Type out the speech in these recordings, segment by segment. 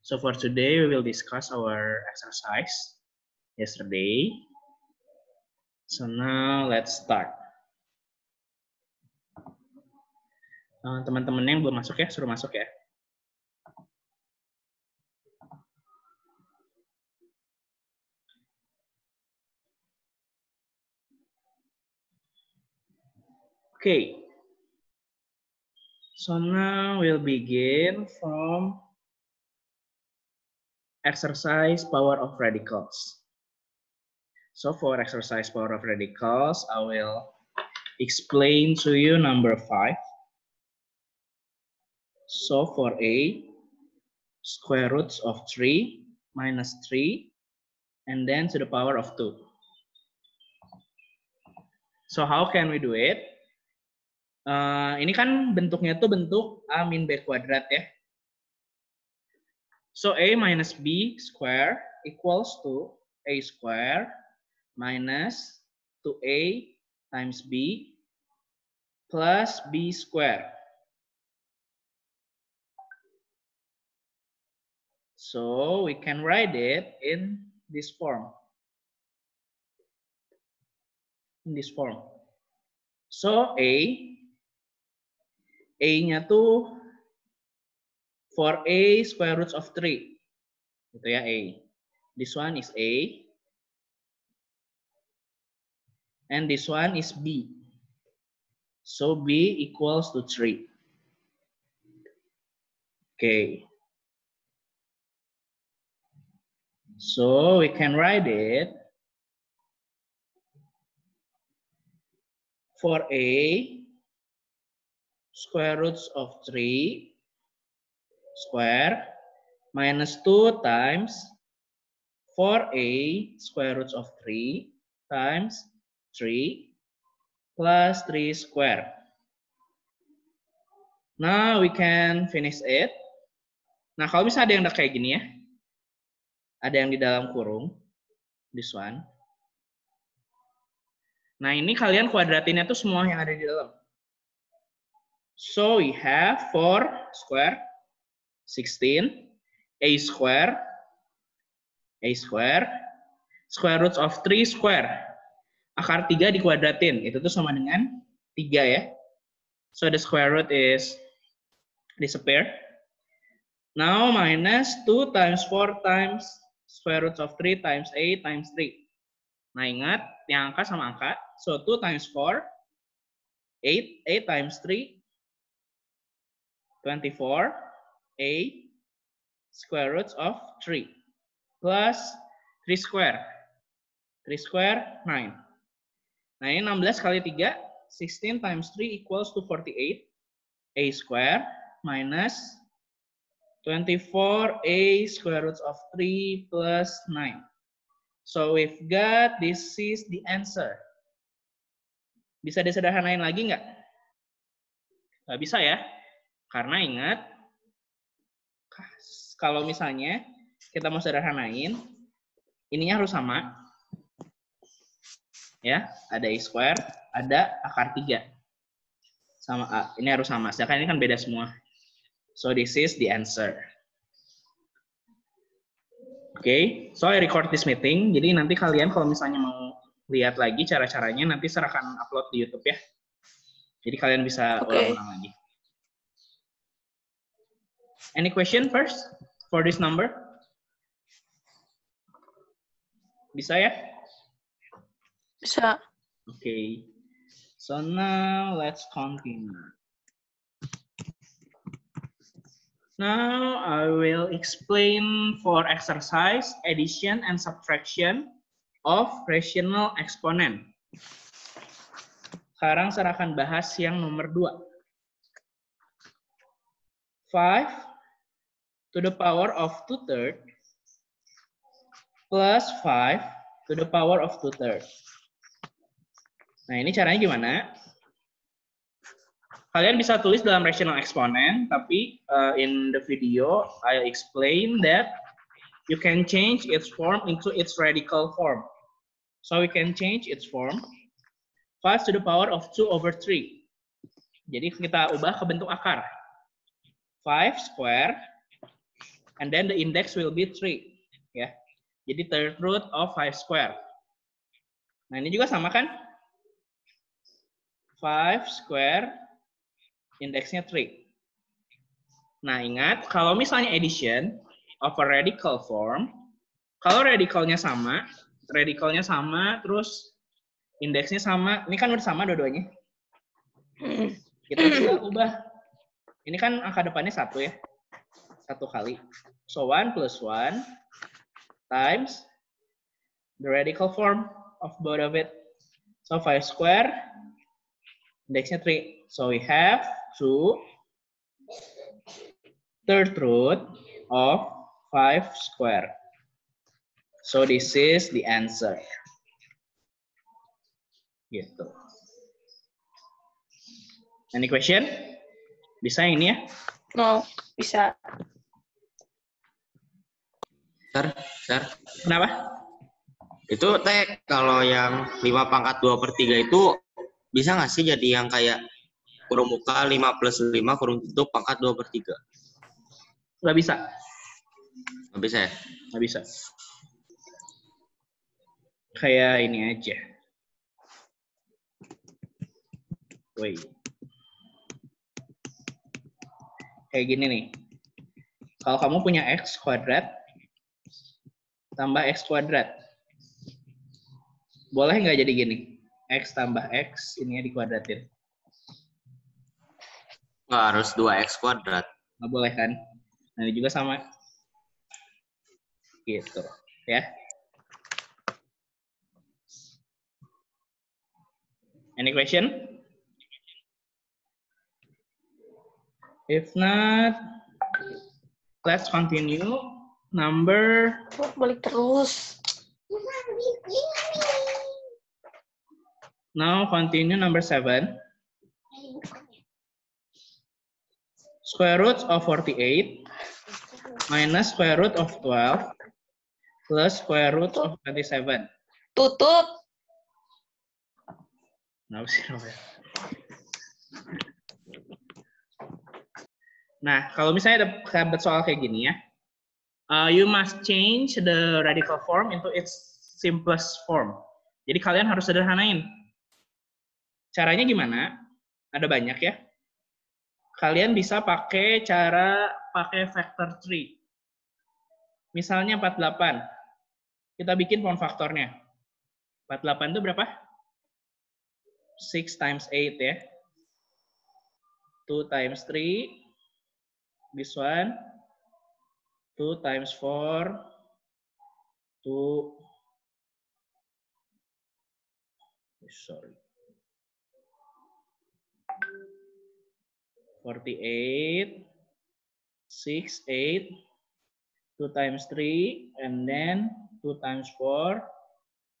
So for today, we will discuss our exercise yesterday. So now let's start. Teman-teman yang belum masuk ya, suruh masuk ya. Okay. So now we'll begin from exercise power of radicals. So for exercise power of radicals, I will explain to you number 5. So for A, square roots of 3 minus 3, and then to the power of 2. So how can we do it? Ini kan bentuknya tuh bentuk A min B kuadrat ya. So A minus B square equals to A square minus 2A times B plus B square. So we can write it in this form. So A-nya tuh 4A square roots of 3. Gitu ya A. This one is A. And this one is B. So B equals to 3. Okay. So we can write it 4A square roots of 3 square minus 2 times 4A square roots of 3 times 3 plus 3 square. Now we can finish it. Nah kalau bisa ada yang kayak gini ya. Ada yang di dalam kurung. This one. Nah ini kalian kuadratinnya tuh semua yang ada di dalam. So we have 4 square 16 A square square roots of 3 square. Akar 3 dikuadratin, itu tuh sama dengan 3 ya. So the square root is disappear. Now minus 2 times 4 times square root of 3 times A times 3. Nah ingat, yang angka sama angka. So 2 times 4, 8 times 3, 24, A square roots of 3 plus 3 square. 3 square 9. Nah ini 16 kali 3, 16 times 3 equals to 48. A square minus 24A square roots of 3 plus 9. So we've got, this is the answer. Bisa disederhanain lagi nggak? Nggak bisa ya. Karena ingat, kalau misalnya kita mau sederhanain, ininya harus sama. Ya, ada A square, ada akar 3. Sama A, ini harus sama. Sedangkan ini kan beda semua. So this is the answer. Okay, so I record this meeting. Jadi nanti kalian kalau misalnya mau lihat lagi cara-caranya, nanti saya akan upload di YouTube ya. Jadi kalian bisa ulang-ulang lagi. Any question first for this number? Bisa ya? Bisa. Okay. So now let's continue. Now I will explain for exercise addition and subtraction of rational exponent. Sekarang saya akan bahas yang nomor 2. 5 to the power of 2/3 plus 5 to the power of 2/3. Nah ini caranya gimana? Kalian bisa tulis dalam rational exponent, tapi in the video I explain that you can change its form into its radical form. So we can change its form 5 to the power of 2/3. Jadi kita ubah ke bentuk akar. 5 square And then the index will be 3. Ya. Jadi third root of 5 square. Nah, ini juga sama kan? 5 square, indeksnya 3. Nah, ingat, kalau misalnya addition of a radical form, kalau radikalnya sama, terus indeksnya sama, ini kan udah sama dua-duanya. Kita bisa ubah. Ini kan angka depannya 1 ya. 1 kali. So 1 plus 1 times the radical form of both of it. So 5 square, indeksnya 3. So we have 2 third root of 5 square. So this is the answer. Gitu. Any question? Bisa ini ya? No, bisa. Sir. Kenapa? Itu teh kalau yang 5/2/3 itu bisa nggak sih jadi yang kayak kurung muka 5 plus 5 kurung tutup pangkat 2/3? Nggak bisa. Nggak bisa ya? Nggak bisa. Kayak ini aja. Wait. Kayak gini nih. Kalau kamu punya x kuadrat tambah x kuadrat, boleh nggak jadi gini? X tambah x, ini dikuadratin. Nggak harus 2x kuadrat. Nggak boleh kan? Nah, ini juga sama. Gitu. Ya. Any question? If not, let's continue. Number. Balik terus. Now continue number 7. Square root of 48 minus square root of 12 plus square root of 27. Tutup. Nah, kalau misalnya ada soal kayak gini ya, you must change the radical form into its simplest form. Jadi kalian harus sederhanain. Caranya gimana? Ada banyak ya. Kalian bisa pakai factor tree. Misalnya 48. Kita bikin form faktornya. 48 itu berapa? 6 times 8 ya. 2 times 3. This one. 2 times 4. 2. Sorry. 48, 6, 8, 2 times 3, and then 2 times 4,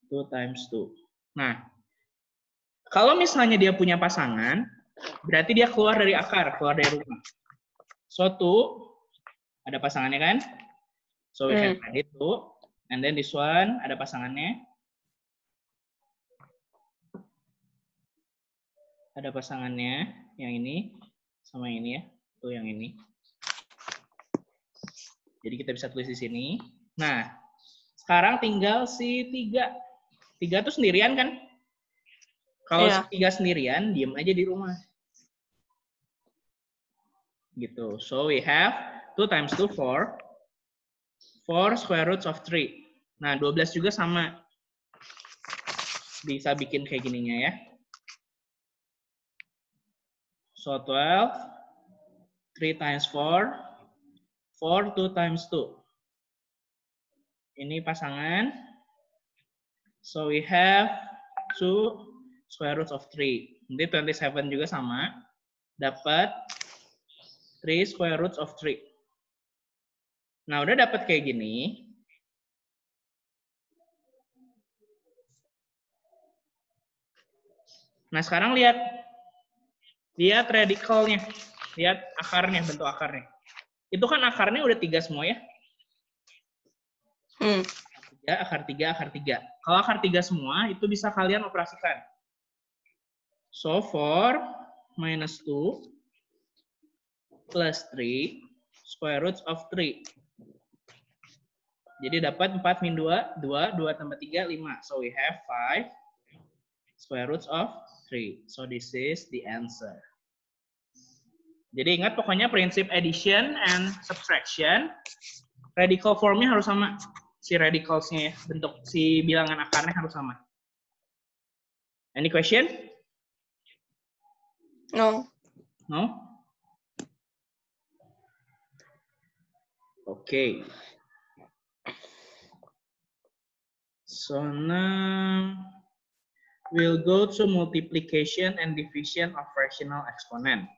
2 times 2. Nah, kalau misalnya dia punya pasangan, berarti dia keluar dari akar, keluar dari rumah. So, 2, ada pasangannya kan? So, we can add it 2. And then this one, ada pasangannya. Ada pasangannya, yang ini. Sama yang ini ya, tuh yang ini. Jadi kita bisa tulis di sini. Nah, sekarang tinggal si 3. 3 tuh sendirian kan? Kalau si 3 sendirian, diem aja di rumah. Gitu. So we have 2 times 2, 4. 4 square roots of 3. Nah, 12 juga sama. Bisa bikin kayak gininya ya. So 12, 3 times 4, 4, 2 times 2. Ini pasangan. So we have 2 square roots of 3. Nanti 27 juga sama. Dapat 3 square roots of 3. Nah, udah dapat kayak gini. Nah, sekarang lihat radikalnya. Lihat akarnya, bentuk akarnya. Itu kan akarnya udah 3 semua ya. Akar 3. Kalau akar 3 semua, itu bisa kalian operasikan. So, 4 minus 2 plus 3 square roots of 3. Jadi dapat 4 min 2, 2, 2 tambah 3, 5. So we have 5 square roots of 3. So this is the answer. Jadi ingat pokoknya prinsip addition and subtraction, radical formnya harus sama. Si radicalsnya ya, bentuk si bilangan akarnya harus sama. Any question? No. No? Okay. So now we'll go to multiplication and division of rational exponent.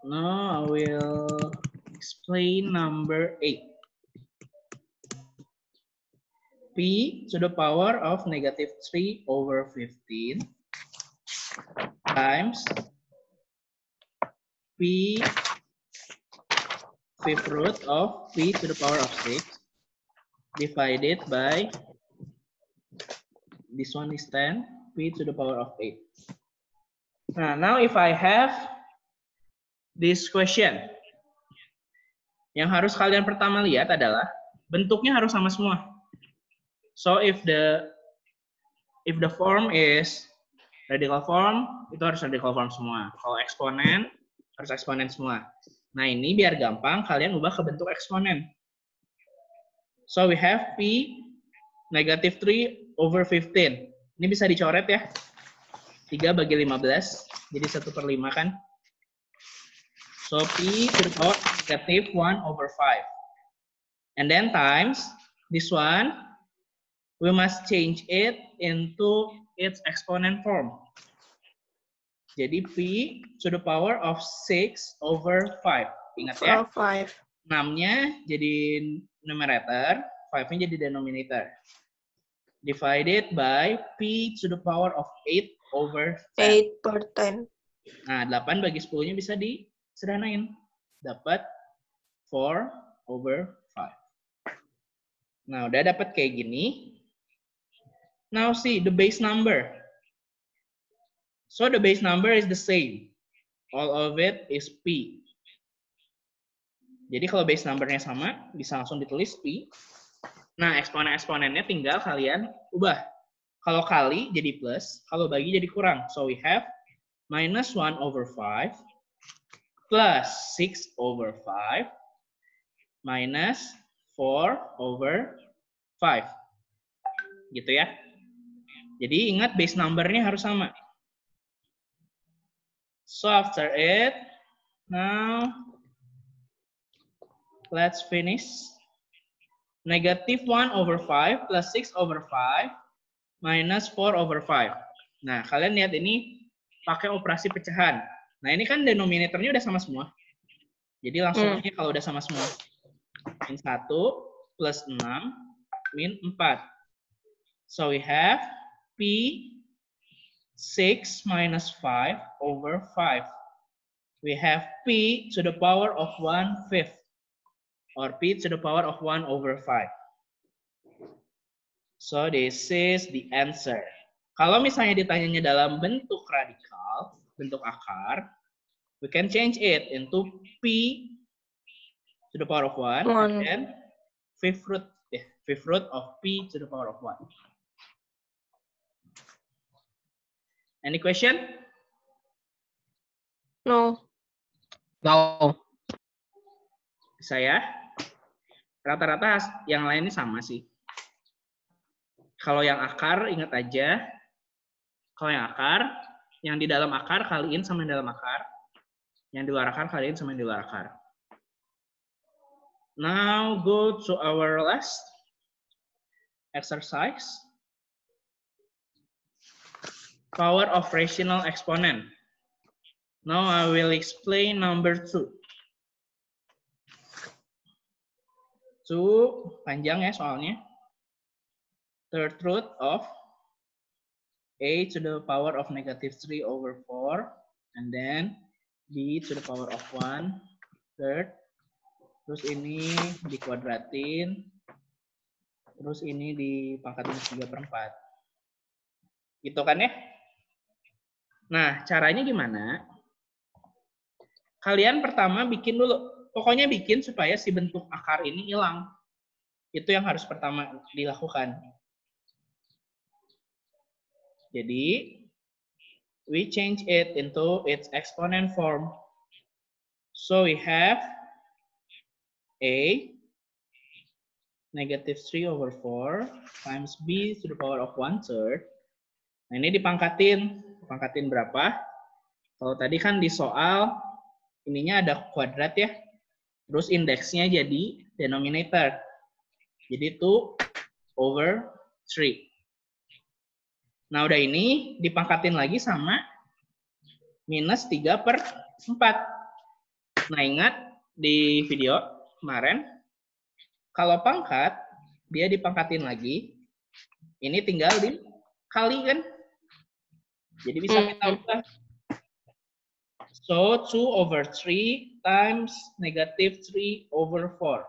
Now I will explain number 8. P to the power of negative 3 over 15 times P fifth root of P to the power of 6 divided by, this one is 10, P to the power of 8. Now if I have this question, yang harus kalian pertama lihat adalah bentuknya harus sama semua. So if the form is radical form, itu harus radical form semua. Kalau eksponen, harus eksponen semua. Nah ini biar gampang, kalian ubah ke bentuk eksponen. So we have P negative 3 over 15. Ini bisa dicoret ya. 3 bagi 15, jadi 1/5 kan. So P to the power negative 1 over 5. And then times this one, we must change it into its exponent form. Jadi P to the power of 6 over 5. Ingat ya? 5. 6-nya jadi numerator, 5-nya jadi denominator. Divided by P to the power of 8 over 10. 8 per 10. Nah, 8 bagi 10-nya bisa disederhanain. Dapat 4 over 5. Nah, udah dapat kayak gini. Now see the base number. So the base number is the same. All of it is P. Jadi kalau base numbernya sama, bisa langsung ditulis P. Nah, eksponen-eksponennya tinggal kalian ubah. Kalau kali jadi plus, kalau bagi jadi kurang. So we have minus 1 over 5 plus 6 over 5 minus 4 over 5. Gitu ya. Jadi ingat base numbernya harus sama. So after it, now let's finish. Negative 1 over 5 plus 6 over 5 minus 4 over 5. Nah, kalian lihat ini pakai operasi pecahan. Nah, ini kan denominatornya udah sama semua. Jadi langsung aja kalau udah sama semua. Min 1 plus 6 min 4. So we have P 6 minus 5 over 5. We have P to the power of 1/5. Or P to the power of 1 over 5. So this is the answer. Kalau misalnya ditanyanya dalam bentuk radikal, bentuk akar, we can change it into P to the power of 1 and then fifth root of P to the power of 1. Any question? No. No. Saya rata-rata yang lainnya sama sih. Kalau yang akar ingat aja, kalau yang akar, yang di dalam akar kaliin sama yang dalam akar, yang di luar akar kaliin sama yang di luar akar. Now go to our last exercise. Power of rational exponent. Now I will explain number 2. 2 panjang ya soalnya. Third root of a to the power of negative 3 over 4. And then b to the power of 1 third. Terus ini dikuadratin. Terus ini dipangkat minus 3/4. Gitu kan ya? Nah, caranya gimana? Kalian pertama bikin dulu. Pokoknya bikin supaya si bentuk akar ini hilang. Itu yang harus pertama dilakukan. Jadi, we change it into its exponent form. So we have A negative 3/4 times B to the power of 1/3. Nah, ini dipangkatin. Pangkatin berapa? Kalau tadi kan di soal, ininya ada kuadrat ya. Terus indeksnya jadi denominator. Jadi 2/3. Nah, udah ini dipangkatin lagi sama minus 3/4. Nah, ingat di video kemarin, kalau pangkat, dia dipangkatin lagi. Ini tinggal dikali kan? Jadi bisa kita ubah. So, 2/3 times negative 3/4.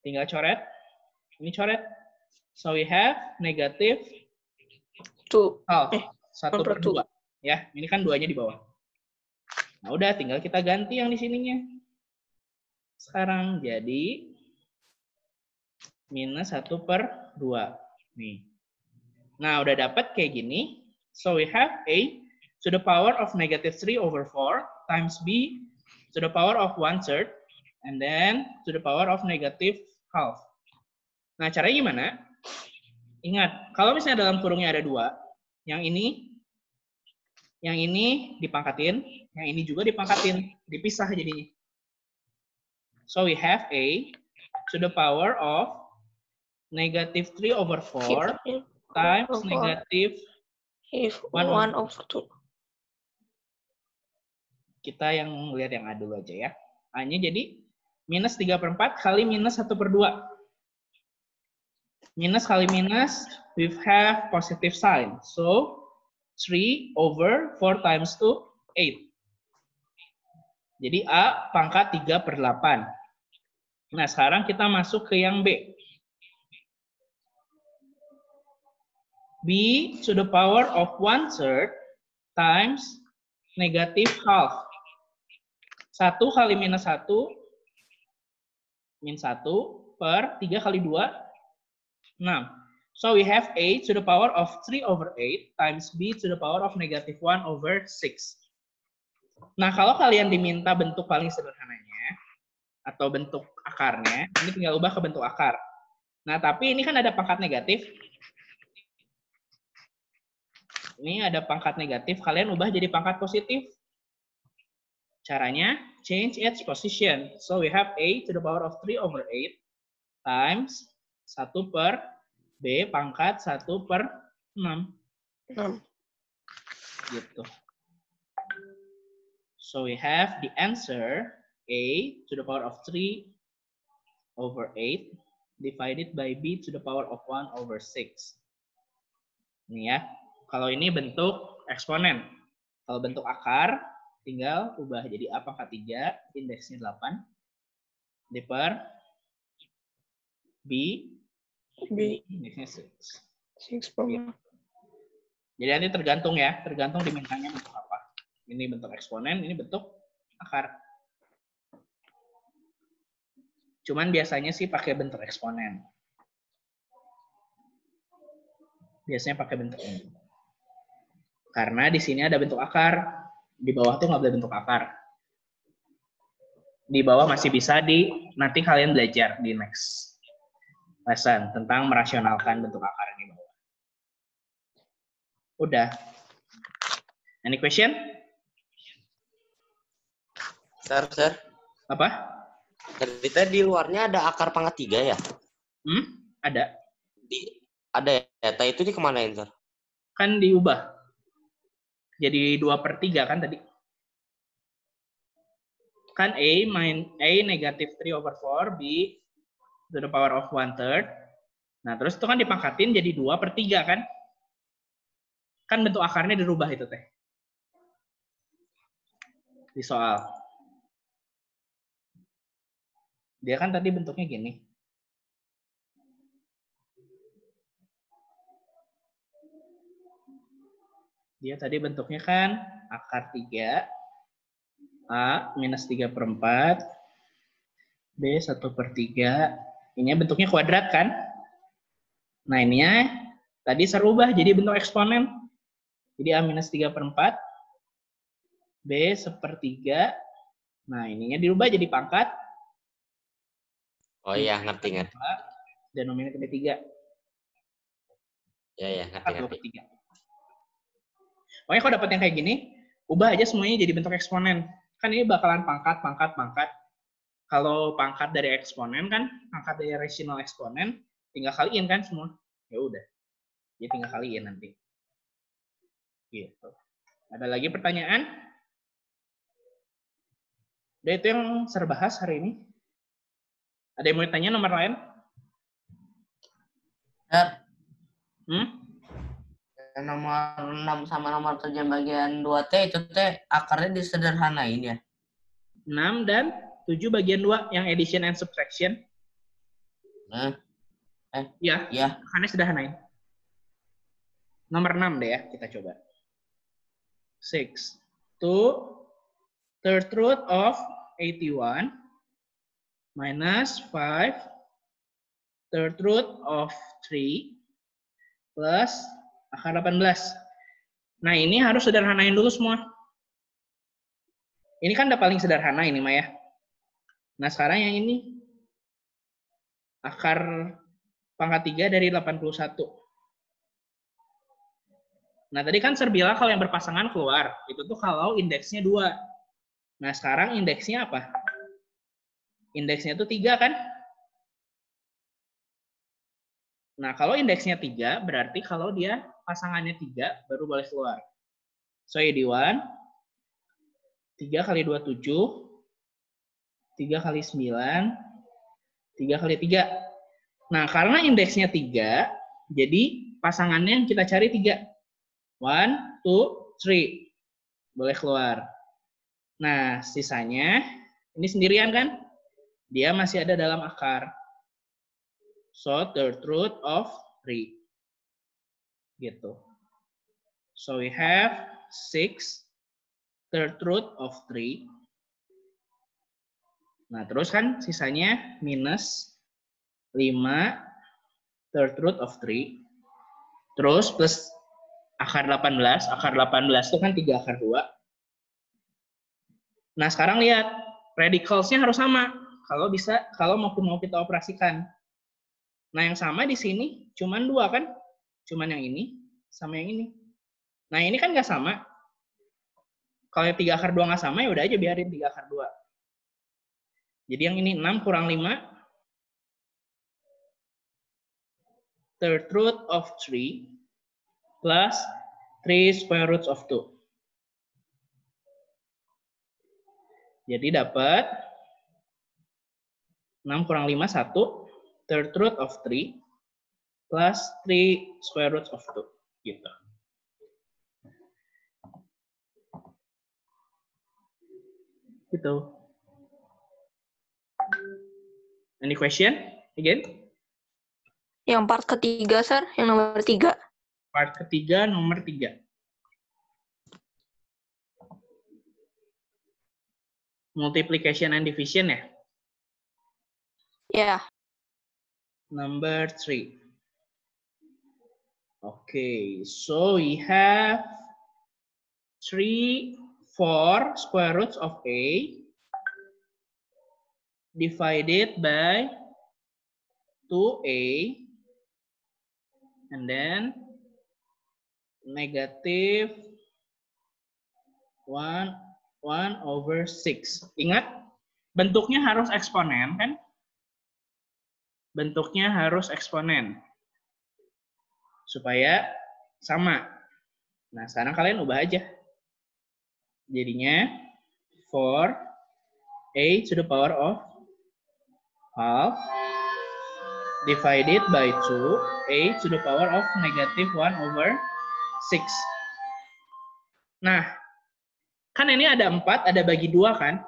Tinggal coret. Ini coret. So, we have negative 2. half. 1/2. Ya, ini kan 2-nya di bawah. Nah, udah tinggal kita ganti yang di sininya. Sekarang jadi minus 1/2. Nih. Nah, udah dapat kayak gini. So, we have A to the power of negative 3/4 times B to the power of 1/3 and then to the power of negative half. Nah, caranya gimana? Ingat, kalau misalnya dalam kurungnya ada 2, yang ini dipangkatin, yang ini juga dipangkatin, dipisah jadinya. So, we have A to the power of negative 3/4 times negative 1/2. Kita yang lihat yang A dulu aja ya. A-nya jadi minus 3/4 kali minus 1/2. Minus kali minus, we have positive sign. So, 3/4 times 2, 8. Jadi A pangkat 3/8. Nah, sekarang kita masuk ke yang B. B to the power of 1/3 times negative half. 1 kali minus 1, min 1 per 3 kali 2, 6. So we have A to the power of 3/8 times B to the power of negative 1/6. Nah, kalau kalian diminta bentuk paling sederhananya, atau bentuk akarnya, ini tinggal ubah ke bentuk akar. Nah, tapi ini kan ada pangkat negatif. Ini ada pangkat negatif, kalian ubah jadi pangkat positif. Caranya, change its position. So we have A to the power of 3/8 times 1 per B pangkat 1/6. 6. Gitu. So we have the answer A to the power of 3/8 divided by B to the power of 1/6. Ini ya. Kalau ini bentuk eksponen. Kalau bentuk akar, tinggal ubah jadi A pangkat 3, indeksnya 8, per B, indeksnya 6. 6. Jadi nanti tergantung ya, tergantung dimintanya bentuk apa. Ini bentuk eksponen, ini bentuk akar. Cuman biasanya sih pakai bentuk eksponen. Biasanya pakai bentuk ini. Karena di sini ada bentuk akar. Di bawah tuh nggak boleh bentuk akar. Di bawah masih bisa nanti kalian belajar di next lesson tentang merasionalkan bentuk akar di bawah. Udah. Any question? Sir. Apa? Kita di luarnya ada akar pangkat 3 ya? Ada. Ada ya? Data itu dikemanain, Sir? Kan diubah. Jadi 2/3 kan tadi. Kan A negative 3/4, B to the power of 1/3. Nah, terus itu kan dipangkatin jadi 2/3 kan? Kan bentuk akarnya dirubah itu teh. Di soal. Dia kan tadi bentuknya gini. Dia tadi bentuknya kan akar 3 A minus 3/4. B 1/3. Ini bentuknya kuadrat kan? Nah ininya tadi saya ubah jadi bentuk eksponen. Jadi A minus 3/4. B 1/3. Nah ininya dirubah jadi pangkat. Oh iya, ngerti. Denominator 3. Ya, ngerti. Pokoknya kalau dapat yang kayak gini, ubah aja semuanya jadi bentuk eksponen. Kan ini bakalan pangkat. Kalau pangkat dari eksponen kan, pangkat dari rasional eksponen, tinggal kaliin kan semua. Ya udah. Jadi tinggal kaliin nanti. Gitu. Ada lagi pertanyaan? Udah itu yang saya bahas hari ini. Ada yang mau ditanya nomor lain? Nomor 6 sama nomor 7 bagian 2T itu teh akarnya disederhanain ya? 6 dan 7 bagian 2 yang addition and subtraction. Ya, akarnya sederhanain. Nomor 6 deh ya, kita coba. 6. 2 third root of 81 minus 5 third root of 3 plus akar 18. Nah, ini harus sederhanain dulu semua. Ini kan udah paling sederhana ini, Maya. Nah, sekarang yang ini. Akar pangkat 3 dari 81. Nah, tadi kan saya bilang kalau yang berpasangan keluar. Itu tuh kalau indeksnya 2. Nah, sekarang indeksnya apa? Indeksnya tuh 3 kan? Nah, kalau indeksnya 3, berarti kalau dia pasangannya 3, baru boleh keluar. So, AD1, 3 kali 2, 7. 3 kali 9. 3 kali 3. Nah, karena indeksnya 3, jadi pasangannya yang kita cari 3. 1, 2, 3. Boleh keluar. Nah, sisanya, ini sendirian kan? Dia masih ada dalam akar. So, third root of 3. Gitu. So, we have 6 third root of 3. Nah, terus kan sisanya minus 5 third root of 3. Terus plus akar 18. Akar 18 itu kan 3 akar 2. Nah, sekarang lihat. Radicals-nya harus sama. Kalau mau kita operasikan. Nah, yang sama di sini cuman 2 kan? Cuman yang ini sama yang ini. Nah, ini kan nggak sama. Kalau 3 akar 2 nggak sama, ya udah aja biarin 3 akar 2. Jadi yang ini 6 kurang 5. Third root of 3 plus 3 square roots of 2. Jadi dapat 6 kurang 5, 1. Third root of 3 plus 3 square roots of 2. Gitu. Gitu. Any question? Again? Yang part ketiga, Sir. Yang nomor 3. Part ketiga, nomor 3. Multiplication and division ya? Ya. Number 3. Okay, so we have 4 square roots of A divided by 2A and then negative 1 over 6. Ingat, bentuknya harus eksponen kan? Bentuknya harus eksponen. Supaya sama. Nah, sekarang kalian ubah aja. Jadinya 4A to the power of half divided by 2A to the power of negative 1 over 6. Nah, kan ini ada 4, ada bagi 2 kan?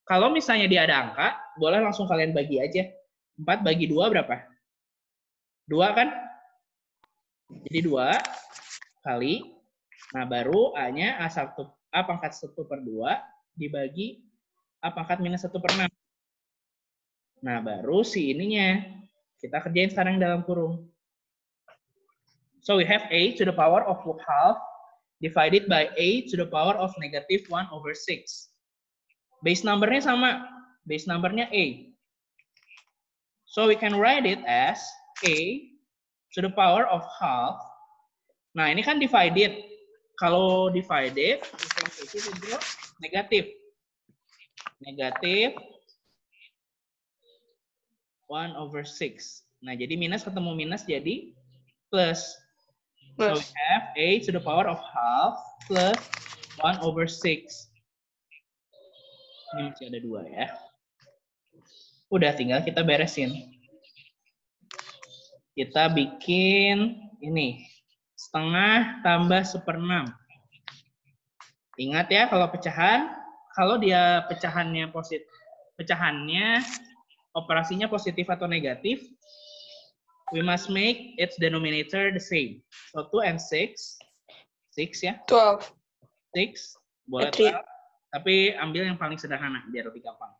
Kalau misalnya dia ada angka, boleh langsung kalian bagi aja. 4 bagi 2 berapa? 2 kan? Jadi 2 kali. Nah, baru A-nya A pangkat 1/2 dibagi A pangkat minus 1/6. Nah, baru si ininya. Kita kerjain sekarang dalam kurung. So we have A to the power of half divided by A to the power of negative 1/6. Base numbernya sama. Base numbernya A. So we can write it as A to the power of half. Nah, ini kan divided. Kalau divided, itu negatif. Negatif 1/6. Nah, jadi minus ketemu minus jadi plus. So we have A to the power of half plus 1/6. Ini masih ada 2 ya. Udah, tinggal kita beresin. Kita bikin ini. Setengah tambah 1/6. Ingat ya, kalau pecahan, kalau dia pecahannya positif, pecahannya operasinya positif atau negatif, we must make its denominator the same. So 2 and 6 ya. 12. 6 boleh 3. 12, tapi ambil yang paling sederhana biar lebih gampang.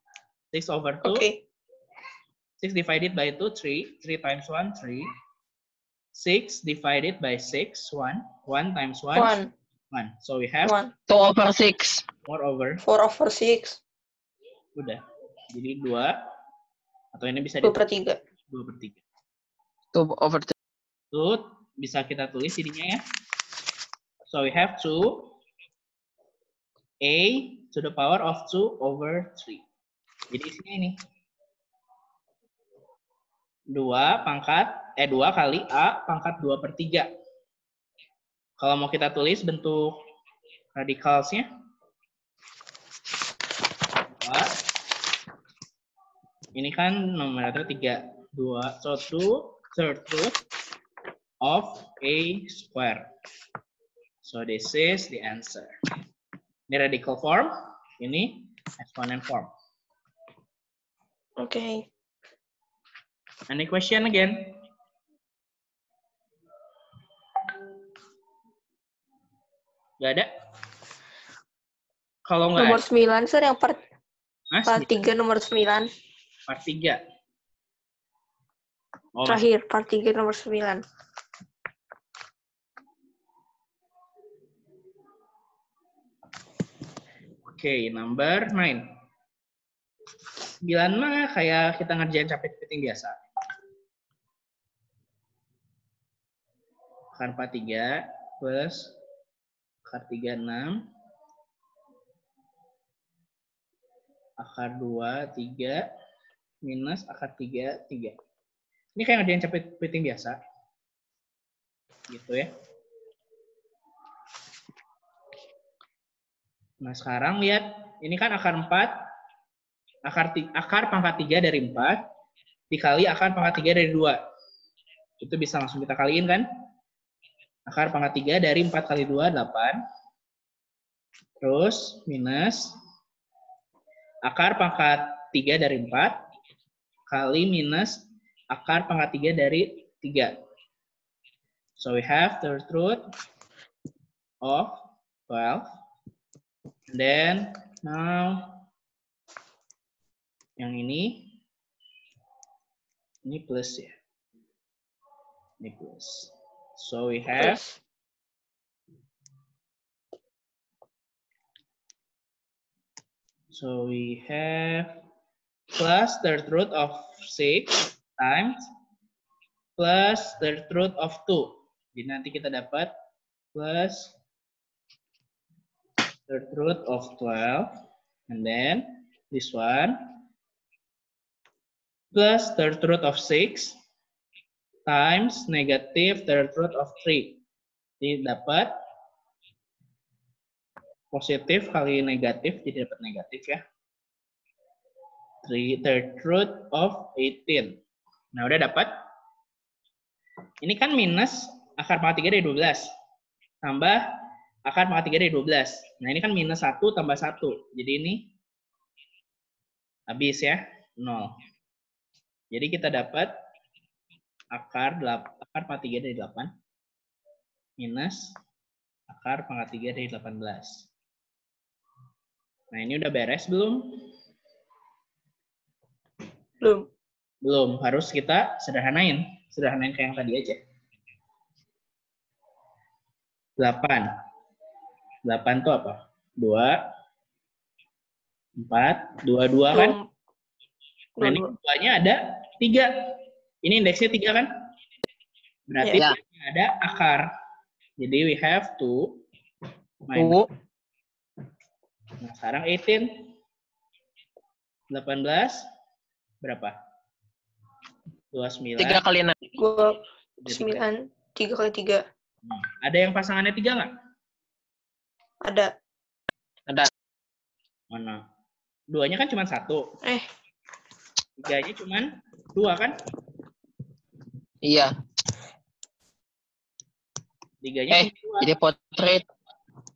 6/2. Oke. 6 divided by 2, 3. 3 times 1, 3. 6 divided by 6, 1. 1 times 1, 1. 1. So we have 1. 2/6. 4/6. 4/6. Udah. Jadi 2. Atau ini bisa 2/3. 2/3. 2/3. Itu bisa kita tulis jadinya ya. So we have 2 A to the power of 2/3. Jadi isinya ini. 2 kali A pangkat 2/3. Kalau mau kita tulis bentuk radikalsnya. 2. Ini kan numerator 3. 2. So 2/3 root of A square. So this is the answer. Ini radical form, ini exponent form. Oke. Any question again? Gak ada? Kalau nggak Nomor ada, 9, Sir, yang part Mas, 3 nomor 9. part 3. Oh, Terakhir, part 3 nomor 9. Oke, number 9. 9 mah kayak kita ngerjain capek kepiting biasa. Akar 43 plus akar 36. Akar 2, 3. Minus akar 3, 3. Ini kayak ngerjain capek kepiting biasa. Gitu ya. Nah, sekarang lihat. Ini kan akar 4. Akar pangkat 3 dari 4 dikali akar pangkat 3 dari 2. Itu bisa langsung kita kaliin kan? Akar pangkat 3 dari 4 kali 2, 8. Terus minus akar pangkat 3 dari 4 kali minus akar pangkat 3 dari 3. So we have the root of 12. And then now yang ini plus ya. Ini plus. So we have plus the root of 6 times plus the root of 2. Jadi nanti kita dapat plus the root of 12 and then this one plus the root of 6 times negative the root of 3. Jadi dapat positif kali negatif, jadi dapat negatif ya. 3 root of 18. Nah, udah dapat. Ini kan minus akar pangkat 3 dari 12. Tambah akar pangkat 3 dari 12. Nah, ini kan minus 1 tambah 1. Jadi ini habis ya, 0. Jadi kita dapat akar pangkat 3 dari 8 minus akar pangkat 3 dari 18. Nah, ini udah beres belum? Belum. Belum, harus kita sederhanain. Sederhanain kayak yang tadi aja. 8. 8 itu apa? 2, 4, 2, 2 kan? Nah, ini 2-nya ada 3. Ini indeksnya 3 kan? Berarti Ya. ada akar. Jadi we have to Tuh. Nah, sekarang 18. 18 berapa? 29. 3 kali 6. 29, 3 kali 3. Ada yang pasangannya 3 nggak? Ada. Ada. Mana? 2-nya kan cuma 1. 3-nya cuma 2 kan? Iya. 3-nya cuma 2. Jadi portrait.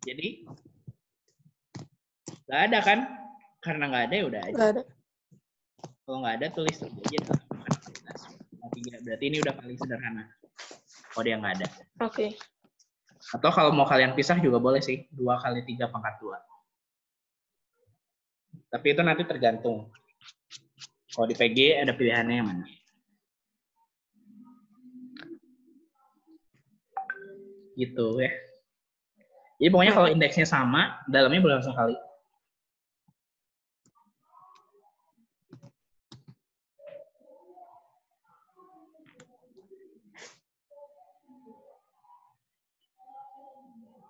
Jadi nggak ada kan? Karena nggak ada ya udah aja. Nggak ada. Kalau nggak ada tulis aja. 3. Berarti ini udah paling sederhana. Kalau dia nggak ada. Oke. Atau kalau mau kalian pisah juga boleh sih. 2 kali 3 pangkat 2. Tapi itu nanti tergantung. Kalau di PG ada pilihannya yang mana. Gitu ya. Jadi pokoknya kalau indeksnya sama, dalamnya boleh langsung kali.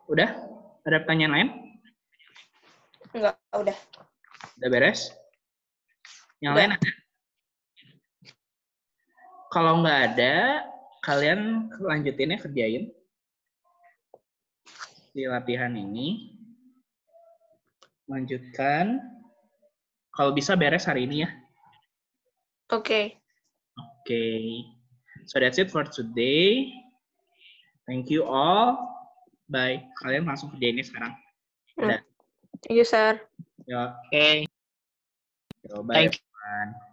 Udah? Ada pertanyaan lain? Enggak, udah. Udah beres? Yang Udah. lain ada? Kalau nggak ada, kalian lanjutinnya kerjain di latihan ini. Lanjutkan. Kalau bisa beres hari ini ya. Oke. Oke. So that's it for today. Thank you all. Bye. Kalian langsung kerjainnya sekarang. Udah. Thank you, sir. Yo. Oke. Yo, bye. Thank you. everyone.